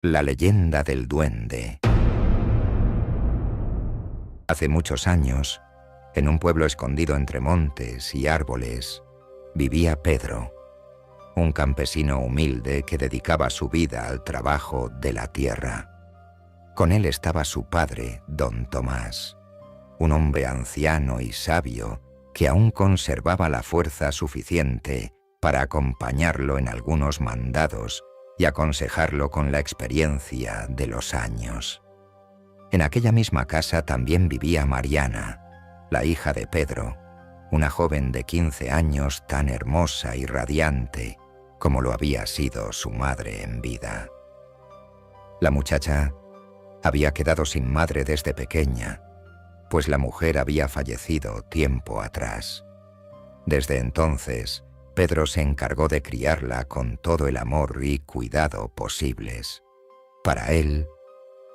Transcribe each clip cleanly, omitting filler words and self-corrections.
La leyenda del duende. Hace muchos años, en un pueblo escondido entre montes y árboles, vivía Pedro, un campesino humilde que dedicaba su vida al trabajo de la tierra. Con él estaba su padre, don Tomás, un hombre anciano y sabio que aún conservaba la fuerza suficiente para acompañarlo en algunos mandados y aconsejarlo con la experiencia de los años. En aquella misma casa también vivía Mariana, la hija de Pedro, una joven de 15 años tan hermosa y radiante como lo había sido su madre en vida. La muchacha había quedado sin madre desde pequeña, pues la mujer había fallecido tiempo atrás. Desde entonces, Pedro se encargó de criarla con todo el amor y cuidado posibles. Para él,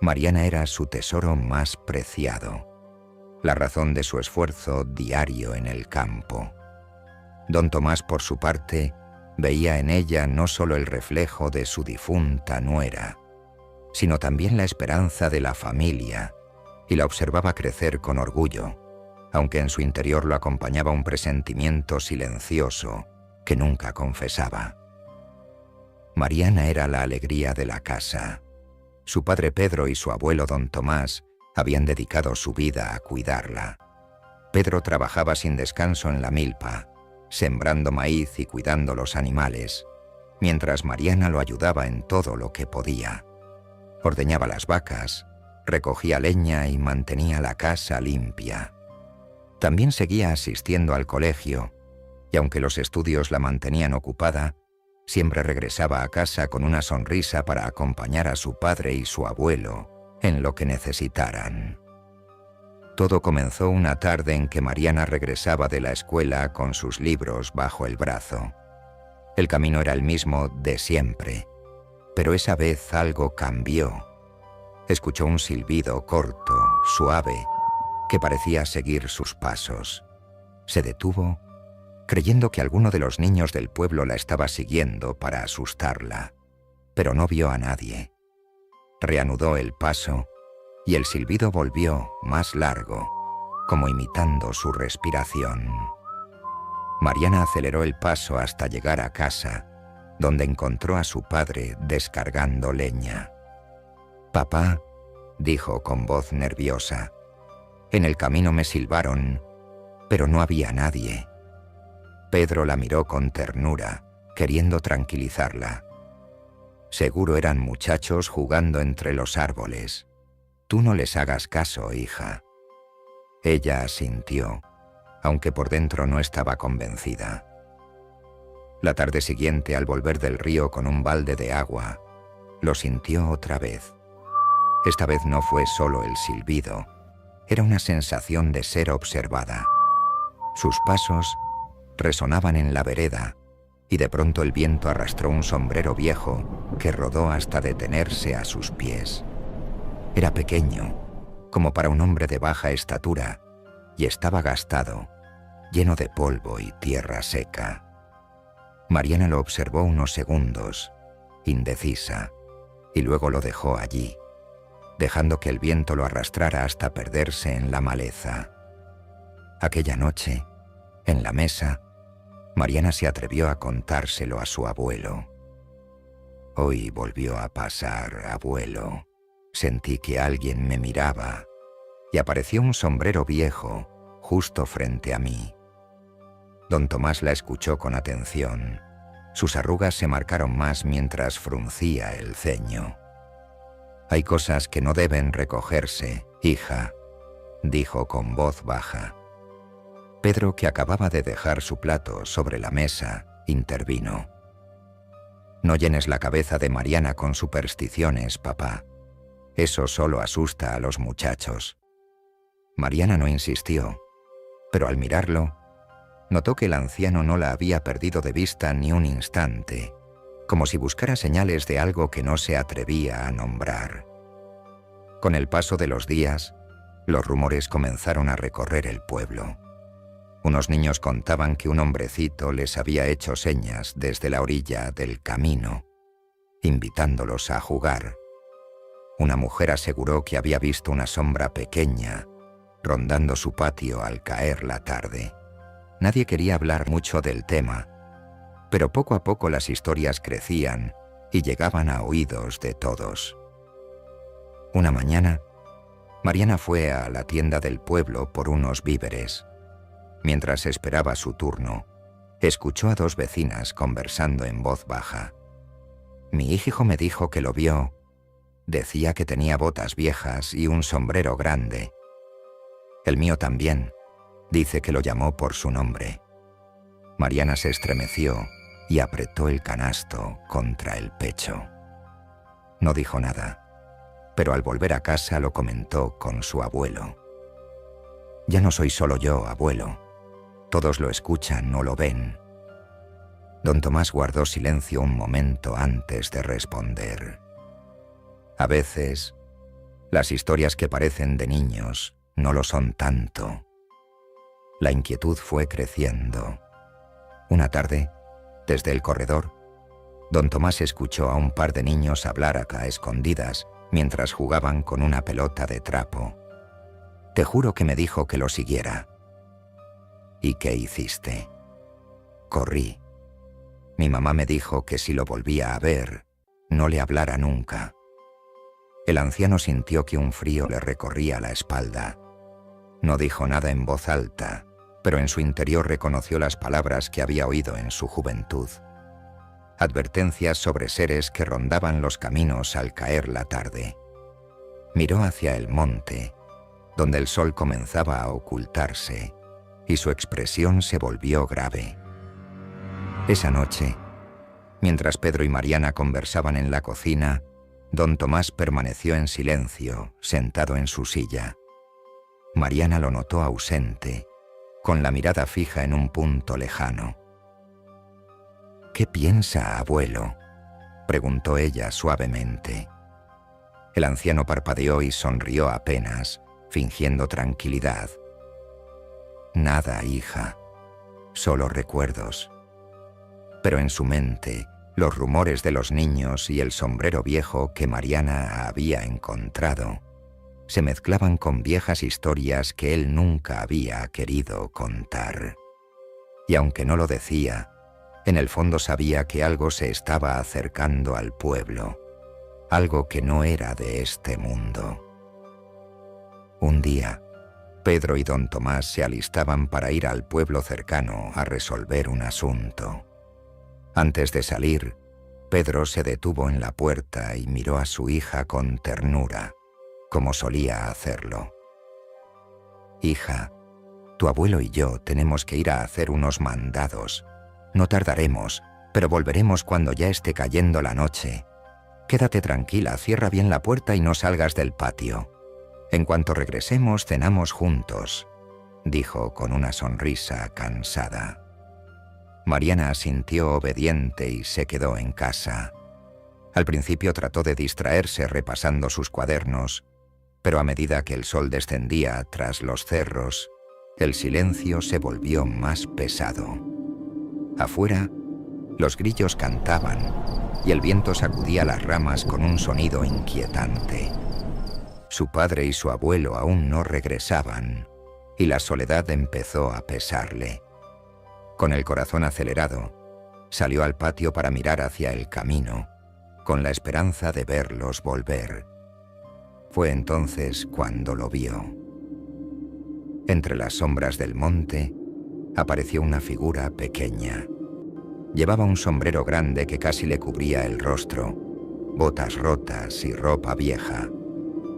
Mariana era su tesoro más preciado, la razón de su esfuerzo diario en el campo. Don Tomás, por su parte, veía en ella no solo el reflejo de su difunta nuera, sino también la esperanza de la familia, y la observaba crecer con orgullo, aunque en su interior lo acompañaba un presentimiento silencioso que nunca confesaba. Mariana era la alegría de la casa. Su padre Pedro y su abuelo don Tomás habían dedicado su vida a cuidarla. Pedro trabajaba sin descanso en la milpa, sembrando maíz y cuidando los animales, mientras Mariana lo ayudaba en todo lo que podía. Ordeñaba las vacas, recogía leña y mantenía la casa limpia. También seguía asistiendo al colegio, y aunque los estudios la mantenían ocupada, siempre regresaba a casa con una sonrisa para acompañar a su padre y su abuelo en lo que necesitaran. Todo comenzó una tarde en que Mariana regresaba de la escuela con sus libros bajo el brazo. El camino era el mismo de siempre, pero esa vez algo cambió. Escuchó un silbido corto, suave, que parecía seguir sus pasos. Se detuvo, creyendo que alguno de los niños del pueblo la estaba siguiendo para asustarla, pero no vio a nadie. Reanudó el paso y el silbido volvió más largo, como imitando su respiración. Mariana aceleró el paso hasta llegar a casa, donde encontró a su padre descargando leña. «Papá», dijo con voz nerviosa, «en el camino me silbaron, pero no había nadie». Pedro la miró con ternura, queriendo tranquilizarla. «Seguro eran muchachos jugando entre los árboles. Tú no les hagas caso, hija». Ella asintió, aunque por dentro no estaba convencida. La tarde siguiente, al volver del río con un balde de agua, lo sintió otra vez. Esta vez no fue solo el silbido, era una sensación de ser observada. Sus pasos resonaban en la vereda, y de pronto el viento arrastró un sombrero viejo que rodó hasta detenerse a sus pies. Era pequeño, como para un hombre de baja estatura, y estaba gastado, lleno de polvo y tierra seca. Mariana lo observó unos segundos, indecisa, y luego lo dejó allí, dejando que el viento lo arrastrara hasta perderse en la maleza. Aquella noche, en la mesa, Mariana se atrevió a contárselo a su abuelo. «Hoy volvió a pasar, abuelo. Sentí que alguien me miraba y apareció un sombrero viejo justo frente a mí». Don Tomás la escuchó con atención. Sus arrugas se marcaron más mientras fruncía el ceño. «Hay cosas que no deben recogerse, hija», dijo con voz baja. Pedro, que acababa de dejar su plato sobre la mesa, intervino. «No llenes la cabeza de Mariana con supersticiones, papá. Eso solo asusta a los muchachos». Mariana no insistió, pero al mirarlo, notó que el anciano no la había perdido de vista ni un instante, como si buscara señales de algo que no se atrevía a nombrar. Con el paso de los días, los rumores comenzaron a recorrer el pueblo. Unos niños contaban que un hombrecito les había hecho señas desde la orilla del camino, invitándolos a jugar, Una mujer aseguró que había visto una sombra pequeña rondando su patio al caer la tarde. Nadie quería hablar mucho del tema, pero poco a poco las historias crecían y llegaban a oídos de todos. Una mañana, Mariana fue a la tienda del pueblo por unos víveres. Mientras esperaba su turno, escuchó a dos vecinas conversando en voz baja. Mi hijo me dijo que lo vio. Decía que tenía botas viejas y un sombrero grande. El mío también. Dice que lo llamó por su nombre. Mariana se estremeció y apretó el canasto contra el pecho. No dijo nada, pero al volver a casa lo comentó con su abuelo. Ya no soy solo yo, abuelo. Todos lo escuchan o lo ven. Don Tomás guardó silencio un momento antes de responder. A veces, las historias que parecen de niños no lo son tanto. La inquietud fue creciendo. Una tarde, desde el corredor, don Tomás escuchó a un par de niños hablar a escondidas mientras jugaban con una pelota de trapo. Te juro que me dijo que lo siguiera. ¿Y qué hiciste? Corrí. Mi mamá me dijo que si lo volvía a ver, no le hablara nunca. El anciano sintió que un frío le recorría la espalda. No dijo nada en voz alta, pero en su interior reconoció las palabras que había oído en su juventud. Advertencias sobre seres que rondaban los caminos al caer la tarde. Miró hacia el monte, donde el sol comenzaba a ocultarse, y su expresión se volvió grave. Esa noche, mientras Pedro y Mariana conversaban en la cocina, don Tomás permaneció en silencio, sentado en su silla. Mariana lo notó ausente, con la mirada fija en un punto lejano. ¿Qué piensa, abuelo?, preguntó ella suavemente. El anciano parpadeó y sonrió apenas, fingiendo tranquilidad. Nada, hija, solo recuerdos. Pero en su mente, los rumores de los niños y el sombrero viejo que Mariana había encontrado se mezclaban con viejas historias que él nunca había querido contar. Y aunque no lo decía, en el fondo sabía que algo se estaba acercando al pueblo, algo que no era de este mundo. Un día, Pedro y don Tomás se alistaban para ir al pueblo cercano a resolver un asunto. Antes de salir, Pedro se detuvo en la puerta y miró a su hija con ternura, como solía hacerlo. Hija, tu abuelo y yo tenemos que ir a hacer unos mandados. No tardaremos, pero volveremos cuando ya esté cayendo la noche. Quédate tranquila, cierra bien la puerta y no salgas del patio. En cuanto regresemos, cenamos juntos, dijo con una sonrisa cansada. Mariana asintió obediente y se quedó en casa. Al principio trató de distraerse repasando sus cuadernos, pero a medida que el sol descendía tras los cerros, el silencio se volvió más pesado. Afuera, los grillos cantaban y el viento sacudía las ramas con un sonido inquietante. Su padre y su abuelo aún no regresaban y la soledad empezó a pesarle. Con el corazón acelerado, salió al patio para mirar hacia el camino, con la esperanza de verlos volver. Fue entonces cuando lo vio. Entre las sombras del monte, apareció una figura pequeña. Llevaba un sombrero grande que casi le cubría el rostro, botas rotas y ropa vieja.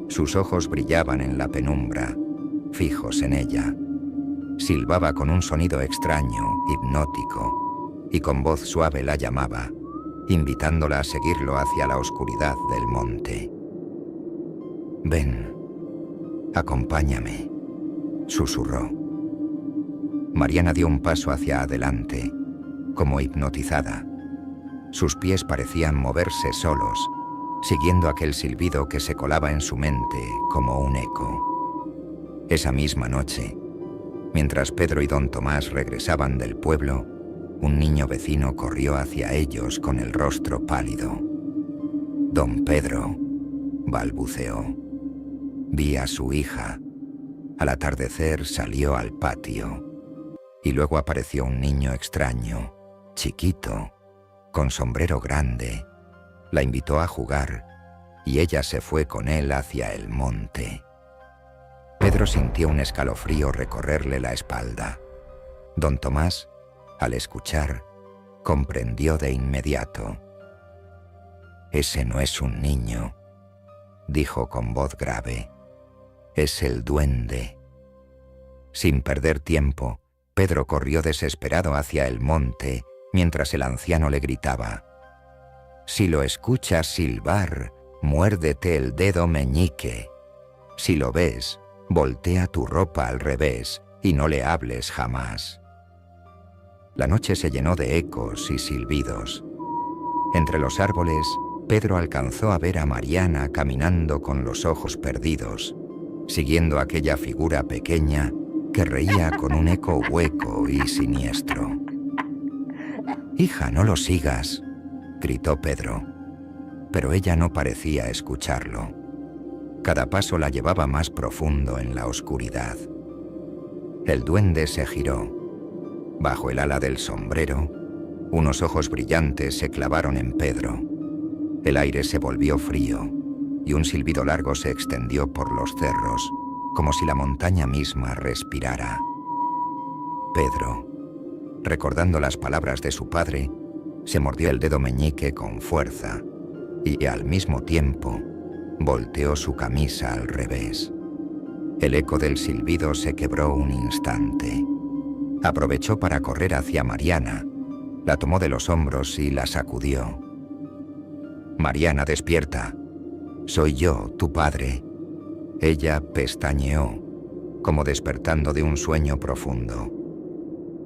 Sus ojos brillaban en la penumbra, fijos en ella. Silbaba con un sonido extraño, hipnótico, y con voz suave la llamaba, invitándola a seguirlo hacia la oscuridad del monte. «Ven, acompáñame», susurró. Mariana dio un paso hacia adelante, como hipnotizada. Sus pies parecían moverse solos, siguiendo aquel silbido que se colaba en su mente como un eco. Esa misma noche, mientras Pedro y don Tomás regresaban del pueblo, un niño vecino corrió hacia ellos con el rostro pálido. «Don Pedro, balbuceó. Vi a su hija. Al atardecer salió al patio. Y luego apareció un niño extraño, chiquito, con sombrero grande. La invitó a jugar y ella se fue con él hacia el monte. Pedro sintió un escalofrío recorrerle la espalda. Don Tomás, al escuchar, comprendió de inmediato. «Ese no es un niño», dijo con voz grave. «Es el duende». Sin perder tiempo, Pedro corrió desesperado hacia el monte, mientras el anciano le gritaba: «Si lo escuchas silbar, muérdete el dedo meñique. Si lo ves, voltea tu ropa al revés y no le hables jamás». La noche se llenó de ecos y silbidos. Entre los árboles, Pedro alcanzó a ver a Mariana caminando con los ojos perdidos, siguiendo aquella figura pequeña que reía con un eco hueco y siniestro. «Hija, no lo sigas», gritó Pedro, pero ella no parecía escucharlo. Cada paso la llevaba más profundo en la oscuridad. El duende se giró. Bajo el ala del sombrero, unos ojos brillantes se clavaron en Pedro. El aire se volvió frío y un silbido largo se extendió por los cerros, como si la montaña misma respirara. Pedro, recordando las palabras de su padre, se mordió el dedo meñique con fuerza y, al mismo tiempo, volteó su camisa al revés. El eco del silbido se quebró un instante. Aprovechó para correr hacia Mariana, la tomó de los hombros y la sacudió. «Mariana, despierta. Soy yo, tu padre». Ella pestañeó, como despertando de un sueño profundo.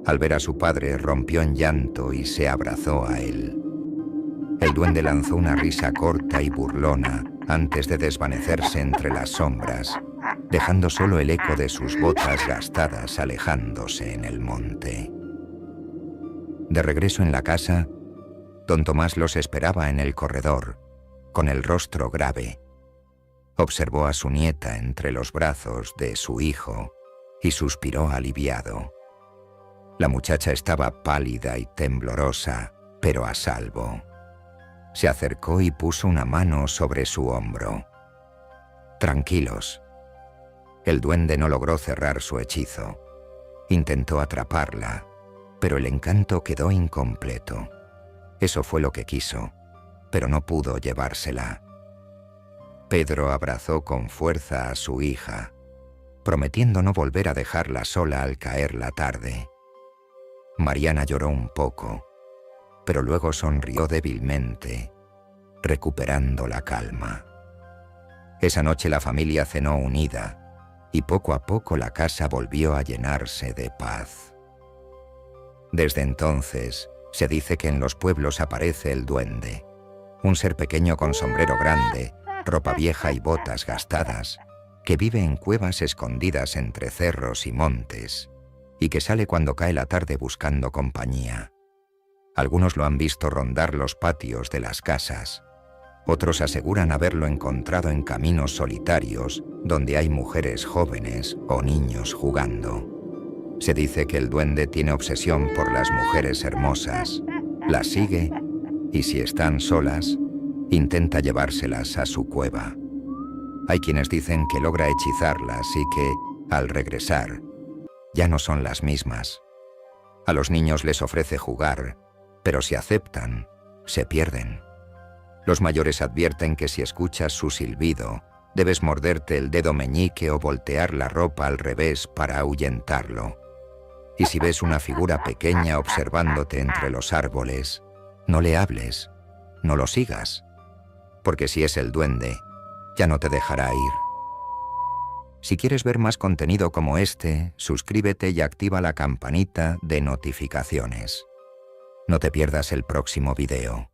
Al ver a su padre, rompió en llanto y se abrazó a él. El duende lanzó una risa corta y burlona antes de desvanecerse entre las sombras, dejando solo el eco de sus botas gastadas alejándose en el monte. De regreso en la casa, don Tomás los esperaba en el corredor, con el rostro grave. Observó a su nieta entre los brazos de su hijo y suspiró aliviado. La muchacha estaba pálida y temblorosa, pero a salvo. Se acercó y puso una mano sobre su hombro. «Tranquilos». El duende no logró cerrar su hechizo. Intentó atraparla, pero el encanto quedó incompleto. Eso fue lo que quiso, pero no pudo llevársela. Pedro abrazó con fuerza a su hija, prometiendo no volver a dejarla sola al caer la tarde. Mariana lloró un poco, pero luego sonrió débilmente, recuperando la calma. Esa noche la familia cenó unida, y poco a poco la casa volvió a llenarse de paz. Desde entonces, se dice que en los pueblos aparece el duende, un ser pequeño con sombrero grande, ropa vieja y botas gastadas, que vive en cuevas escondidas entre cerros y montes, y que sale cuando cae la tarde buscando compañía. Algunos lo han visto rondar los patios de las casas. Otros aseguran haberlo encontrado en caminos solitarios donde hay mujeres jóvenes o niños jugando. Se dice que el duende tiene obsesión por las mujeres hermosas, las sigue y si están solas, intenta llevárselas a su cueva. Hay quienes dicen que logra hechizarlas y que, al regresar, ya no son las mismas. A los niños les ofrece jugar, pero si aceptan, se pierden. Los mayores advierten que si escuchas su silbido, debes morderte el dedo meñique o voltear la ropa al revés para ahuyentarlo. Y si ves una figura pequeña observándote entre los árboles, no le hables, no lo sigas, porque si es el duende, ya no te dejará ir. Si quieres ver más contenido como este, suscríbete y activa la campanita de notificaciones. No te pierdas el próximo video.